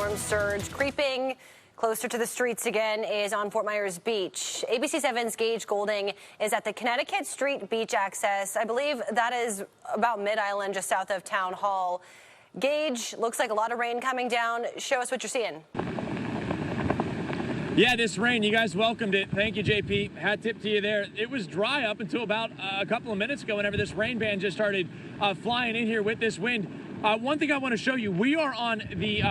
storm surge creeping closer to the streets again is on Fort Myers Beach. ABC7's Gage Goulding is at the Connecticut Street Beach access. I believe that is about Mid-Island, just south of Town Hall. Gage, looks like a lot of rain coming down. Show us what you're seeing. Yeah, this rain, you guys welcomed it. Thank you, JP. Hat tip to you there. It was dry up until about a couple of minutes ago whenever this rain band just started flying in here with this wind. One thing I want to show you, we are on the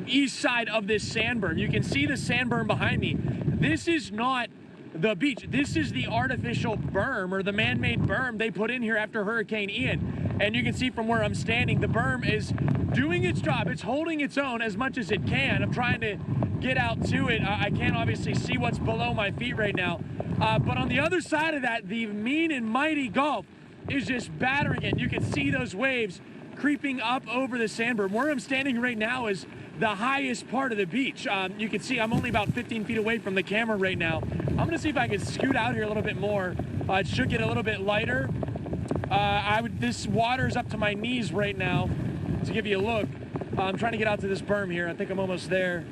east side of this sand berm. You can see the sand berm behind me. This is not the beach. This is the artificial berm, or the man-made berm they put in here after Hurricane Ian. And you can see from where I'm standing, the berm is doing its job. It's holding its own as much as it can. I'm trying to get out to it. I can't obviously see what's below my feet right now. But on the other side of that, the mean and mighty Gulf is just battering it. You can see those waves creeping up over the sand berm. Where I'm standing right now is the highest part of the beach. You can see I'm only about 15 feet away from the camera right now. I'm gonna see if I can scoot out here a little bit more. It should get a little bit lighter. This water is up to my knees right now. To give you a look, I'm trying to get out to this berm here. I think I'm almost there.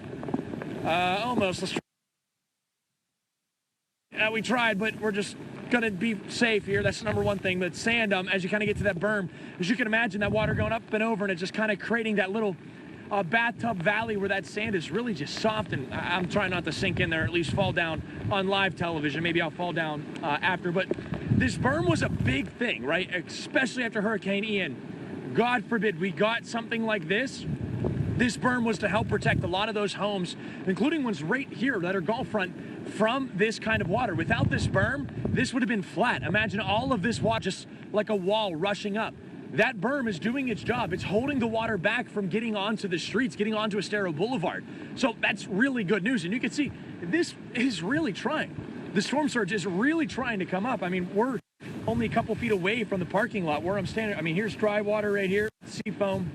Almost. Let's try. We tried, but we're just gonna be safe here. That's the number one thing. But sand, as you kind of get to that berm, as you can imagine, that water going up and over, and it just kind of creating that little bathtub valley where that sand is really just soft. And I'm trying not to sink in there, or at least fall down on live television. Maybe I'll fall down after. But this berm was a big thing, right? Especially after Hurricane Ian. God forbid we got something like this. This berm was to help protect a lot of those homes, including ones right here that are Gulf front, from this kind of water. Without this berm, this would have been flat. Imagine all of this water just like a wall rushing up. That berm is doing its job. It's holding the water back from getting onto the streets, getting onto Estero Boulevard. So that's really good news. And you can see this is really trying. The storm surge is really trying to come up. I mean, we're only a couple feet away from the parking lot where I'm standing. I mean, here's dry water right here, sea foam.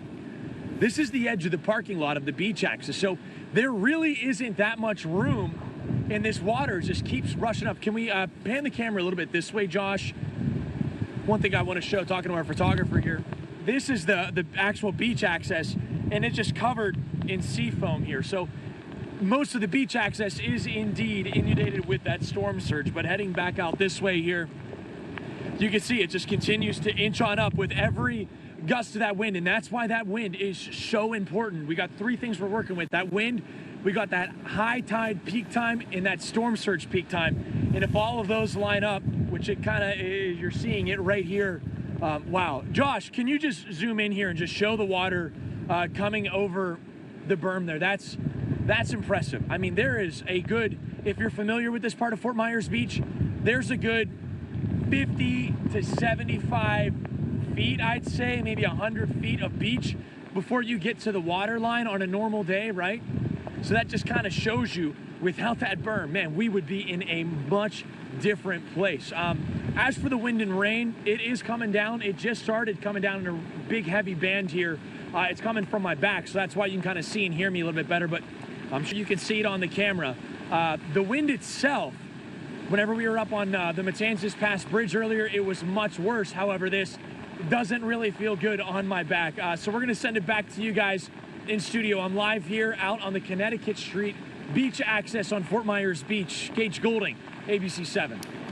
This is the edge of the parking lot of the beach access. So there really isn't that much room, and this water just keeps rushing up. Can we pan the camera a little bit this way, Josh? One thing I want to show, talking to our photographer here, this is the actual beach access, and it's just covered in sea foam here. So most of the beach access is indeed inundated with that storm surge. But heading back out this way here, you can see it just continues to inch on up with every gust of that wind, and that's why that wind is so important. We got three things we're working with: that wind, we got that high tide peak time, and that storm surge peak time. And if all of those line up, which it kind of is, you're seeing it right here. Wow. Josh, can you just zoom in here and just show the water coming over the berm there? That's impressive. I mean, there is a good, if you're familiar with this part of Fort Myers Beach, there's a good 50 to 75 feet, I'd say, maybe 100 feet of beach before you get to the water line on a normal day, right? So that just kind of shows you, without that berm, man, we would be in a much different place. As for the wind and rain, it is coming down. It just started coming down in a big heavy band here. It's coming from my back, so that's why you can kind of see and hear me a little bit better, but I'm sure you can see it on the camera. The wind itself, whenever we were up on the Matanzas Pass Bridge earlier, it was much worse. However, this doesn't really feel good on my back. So we're going to send it back to you guys in studio. I'm live here out on the Connecticut Street Beach access on Fort Myers Beach. Gage Goulding, ABC7.